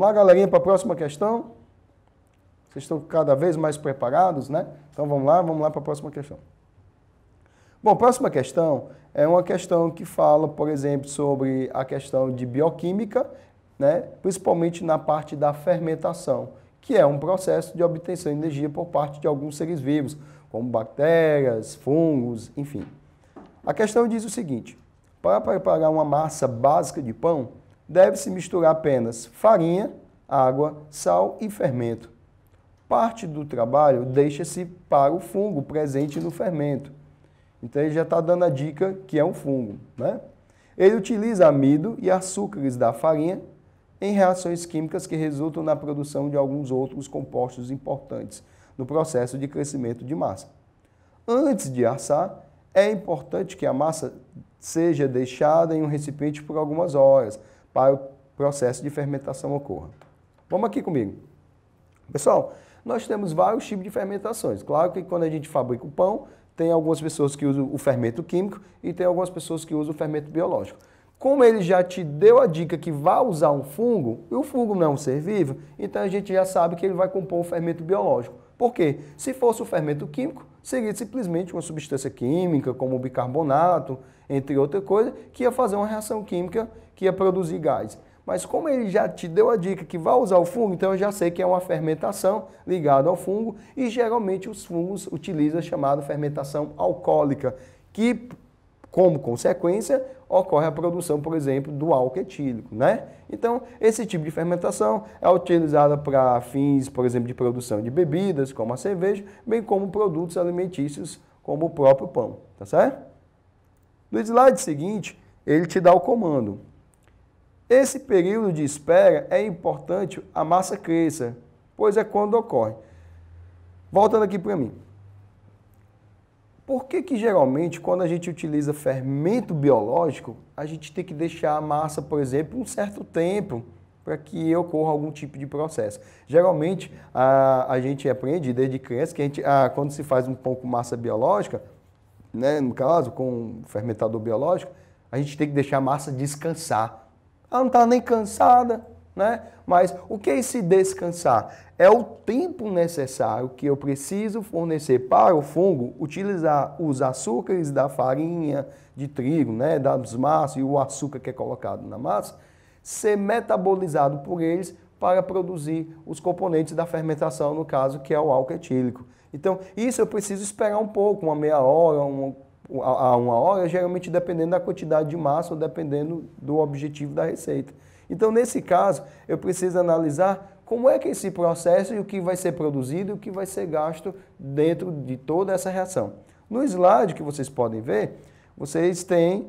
Vamos lá, galerinha, para a próxima questão. Vocês estão cada vez mais preparados, né? Então vamos lá para a próxima questão. Bom, a próxima questão é uma questão que fala, por exemplo, sobre a questão de bioquímica, né? Principalmente na parte da fermentação, que é um processo de obtenção de energia por parte de alguns seres vivos, como bactérias, fungos, enfim. A questão diz o seguinte: para preparar uma massa básica de pão, deve-se misturar apenas farinha, água, sal e fermento. Parte do trabalho deixa-se para o fungo presente no fermento. Então ele já está dando a dica que é um fungo, né? Ele utiliza amido e açúcares da farinha em reações químicas que resultam na produção de alguns outros compostos importantes no processo de crescimento de massa. Antes de assar, é importante que a massa seja deixada em um recipiente por algumas horas para o processo de fermentação ocorra. Vamos aqui comigo. Pessoal, nós temos vários tipos de fermentações. Claro que quando a gente fabrica o pão, tem algumas pessoas que usam o fermento químico e tem algumas pessoas que usam o fermento biológico. Como ele já te deu a dica que vai usar um fungo, e o fungo não é um ser vivo, então a gente já sabe que ele vai compor um fermento biológico. Por quê? Se fosse o fermento químico, seria simplesmente uma substância química, como o bicarbonato, entre outras coisas, que ia fazer uma reação química que ia produzir gás. Mas como ele já te deu a dica que vai usar o fungo, então eu já sei que é uma fermentação ligada ao fungo e geralmente os fungos utilizam a chamada fermentação alcoólica, que como consequência ocorre a produção, por exemplo, do álcool etílico, né? Então, esse tipo de fermentação é utilizada para fins, por exemplo, de produção de bebidas, como a cerveja, bem como produtos alimentícios, como o próprio pão, tá certo? No slide seguinte, ele te dá o comando. Esse período de espera é importante a massa cresça, pois é quando ocorre. Voltando aqui para mim. Por que geralmente quando a gente utiliza fermento biológico, a gente tem que deixar a massa, por exemplo, um certo tempo para que ocorra algum tipo de processo? Geralmente a gente aprende desde criança que quando se faz um pão com massa biológica, né, no caso com fermentador biológico, a gente tem que deixar a massa descansar. Ela não está nem cansada, né? Mas o que é esse descansar? É o tempo necessário que eu preciso fornecer para o fungo utilizar os açúcares da farinha de trigo, né? Das massas e o açúcar que é colocado na massa, ser metabolizado por eles para produzir os componentes da fermentação, no caso, que é o álcool etílico. Então, isso eu preciso esperar um pouco, uma meia hora, uma hora, geralmente dependendo da quantidade de massa ou dependendo do objetivo da receita. Então, nesse caso, eu preciso analisar como é que esse processo e o que vai ser produzido e o que vai ser gasto dentro de toda essa reação. No slide que vocês podem ver, vocês têm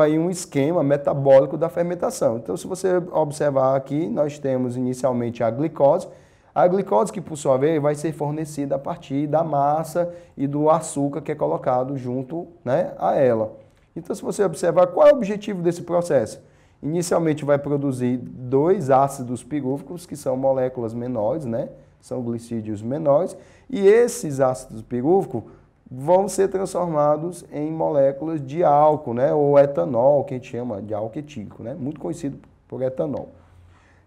aí um esquema metabólico da fermentação. Então, se você observar aqui, nós temos inicialmente a glicose. A glicose que, por sua vez, vai ser fornecida a partir da massa e do açúcar que é colocado junto, né, a ela. Então, se você observar, qual é o objetivo desse processo? Inicialmente vai produzir 2 ácidos pirúvicos, que são moléculas menores, né, são glicídios menores, e esses ácidos pirúvicos vão ser transformados em moléculas de álcool, né, ou etanol, que a gente chama de álcool etílico, né, muito conhecido por etanol.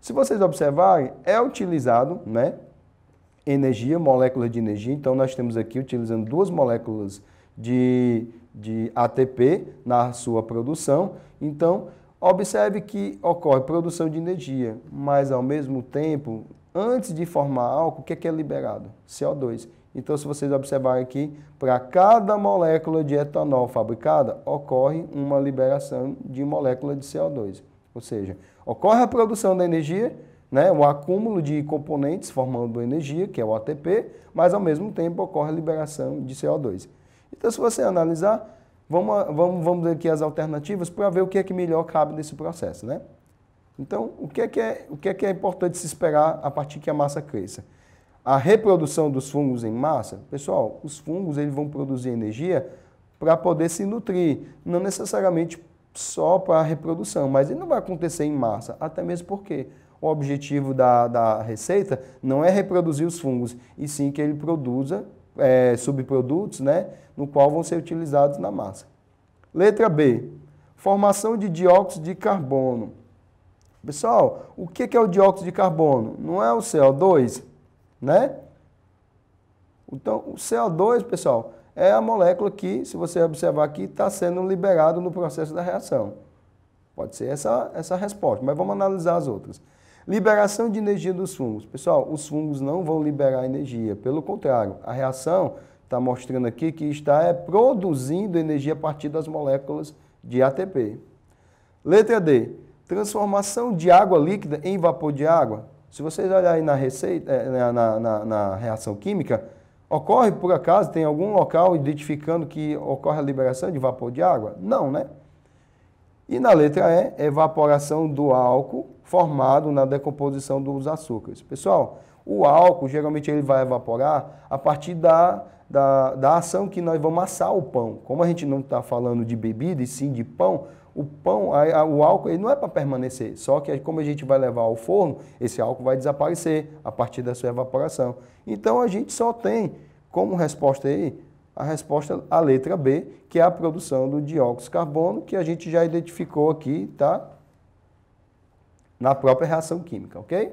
Se vocês observarem, é utilizado, né, energia, moléculas de energia. Então, nós temos aqui utilizando 2 moléculas de ATP na sua produção. Então, observe que ocorre produção de energia, mas, ao mesmo tempo, antes de formar álcool, o que é liberado? CO2. Então, se vocês observarem aqui, para cada molécula de etanol fabricada, ocorre uma liberação de molécula de CO2. Ou seja, ocorre a produção da energia, né, o acúmulo de componentes formando energia, que é o ATP, mas ao mesmo tempo ocorre a liberação de CO2. Então, se você analisar, vamos ver aqui as alternativas para ver o que é que melhor cabe nesse processo, né? Então, o que é importante se esperar a partir que a massa cresça? A reprodução dos fungos em massa, pessoal, os fungos eles vão produzir energia para poder se nutrir, não necessariamente só para a reprodução, mas ele não vai acontecer em massa, até mesmo porque o objetivo da receita não é reproduzir os fungos, e sim que ele produza subprodutos, né, no qual vão ser utilizados na massa. Letra B, formação de dióxido de carbono. Pessoal, o que é o dióxido de carbono? Não é o CO2, né? Então, o CO2, pessoal, é a molécula que, se você observar aqui, está sendo liberado no processo da reação. Pode ser essa resposta, mas vamos analisar as outras. Liberação de energia dos fungos. Pessoal, os fungos não vão liberar energia, pelo contrário, a reação está mostrando aqui que está produzindo energia a partir das moléculas de ATP. Letra D, transformação de água líquida em vapor de água. Se vocês olharem na receita, na reação química, ocorre por acaso, tem algum local identificando que ocorre a liberação de vapor de água? Não, né? E na letra E, evaporação do álcool formado na decomposição dos açúcares. Pessoal, o álcool geralmente ele vai evaporar a partir da ação que nós vamos assar o pão. Como a gente não está falando de bebida e sim de pão, o pão, o álcool ele não é para permanecer, só que como a gente vai levar ao forno, esse álcool vai desaparecer a partir da sua evaporação. Então a gente só tem como resposta aí a resposta, a letra B, que é a produção do dióxido de carbono, que a gente já identificou aqui, tá? Na própria reação química, ok?